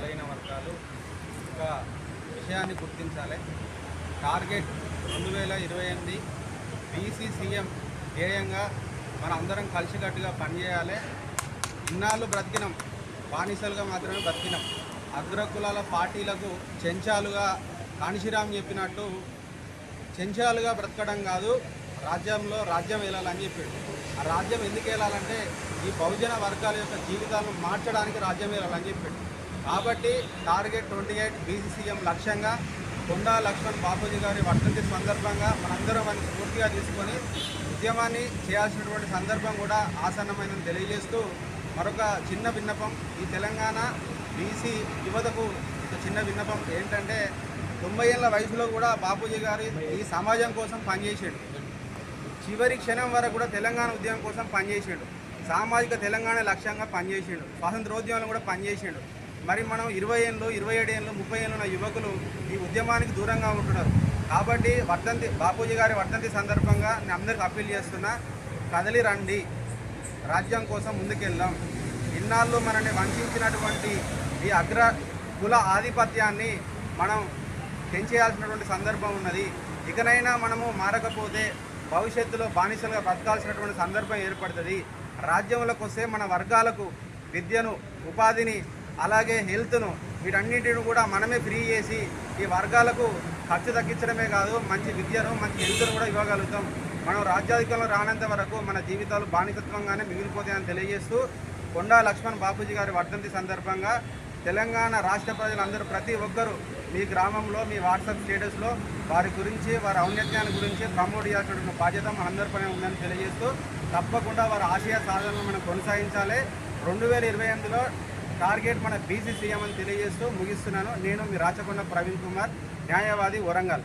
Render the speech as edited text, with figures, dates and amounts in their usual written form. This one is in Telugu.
బలహీన వర్గాలు ఒక విషయాన్ని గుర్తించాలి. టార్గెట్ 2028 బీసీ సీఎం ధ్యేయంగా మన అందరం కలిసికట్టుగా పనిచేయాలి. ఇన్నాళ్ళు బ్రతికినాం, బానిసలుగా మాత్రమే బ్రతికినాం. అగ్రకులాల పార్టీలకు చెంచాలుగా కాణిశీరామ్ చెప్పినట్టు చెంచాలుగా బ్రతకడం కాదు, రాజ్యం వెళ్ళాలని చెప్పాడు. ఆ రాజ్యం ఎందుకు వెళ్ళాలంటే ఈ బహుజన వర్గాల యొక్క జీవితాలను మార్చడానికి రాజ్యం వెళ్ళాలని చెప్పాడు. కాబట్టి టార్గెట్ 28 బీసీసీఎం లక్ష్యంగా కొండా లక్ష్మణ్ బాపూజీ గారి వర్ధంతి సందర్భంగా మనందరం అని స్ఫూర్తిగా తీసుకొని ఉద్యమాన్ని చేయాల్సినటువంటి సందర్భం కూడా ఆసన్నమైందని తెలియజేస్తూ మరొక చిన్న విన్నపం, ఈ తెలంగాణ బీసీ యువతకు ఒక చిన్న విన్నపం ఏంటంటే 90 ఏళ్ల వయసులో కూడా బాపూజీ గారి ఈ సమాజం కోసం పనిచేసాడు. చివరి క్షణం వరకు కూడా తెలంగాణ ఉద్యమం కోసం పనిచేసాడు. సామాజిక తెలంగాణ లక్ష్యంగా పనిచేసాడు. స్వాతంత్రోద్యమంలో కూడా పనిచేసాడు. మరి మనం 20 ఏళ్ళు, 27 ఏళ్ళు, 30 ఏళ్ళు ఉన్న యువకులు ఈ ఉద్యమానికి దూరంగా ఉంటున్నారు. కాబట్టి బాపూజీ గారి వర్ధంతి సందర్భంగా నేను అందరికీ అప్పీల్ చేస్తున్నా, కదలి రండి, రాజ్యం కోసం ముందుకెళ్దాం. ఇన్నాళ్ళు మనల్ని వంచినటువంటి ఈ అగ్ర కుల ఆధిపత్యాన్ని మనం పెంచేయాల్సినటువంటి సందర్భం ఉన్నది. ఇకనైనా మనము మారకపోతే భవిష్యత్తులో బానిసలుగా బ్రతకాల్సినటువంటి సందర్భం ఏర్పడుతుంది. రాజ్యంలోకి వస్తే మన వర్గాలకు విద్యను, ఉపాధిని, అలాగే హెల్త్ను, వీటన్నింటిని కూడా మనమే ఫ్రీ చేసి ఈ వర్గాలకు ఖర్చు తగ్గించడమే కాదు, మంచి విద్యను, మంచి హెల్త్ను కూడా ఇవ్వగలుగుతాం. మనం రాజ్యాధికారంలో రానంత వరకు మన జీవితాలు బానిసత్వంగానే మిగిలిపోతాయని తెలియజేస్తూ కొండా లక్ష్మణ్ బాపూజీ గారి వర్ధంతి సందర్భంగా తెలంగాణ రాష్ట్ర ప్రజలందరూ ప్రతి ఒక్కరూ మీ గ్రామంలో, మీ వాట్సాప్ స్టేటస్లో వారి గురించి, వారి ఔన్నత్యాన్ని గురించి ప్రమోట్ చేయాల్సిన బాధ్యత మనందరిపైన ఉందని తెలియజేస్తూ తప్పకుండా వారి ఆశయ సాధనలు మనం కొనసాగించాలి. 2028లో టార్గెట్ మన బీసీ సీఎం అని తెలియజేస్తూ ముగిస్తున్నాను. నేను మీ రాచకొండ ప్రవీణ్ కుమార్, న్యాయవాది, వరంగల్.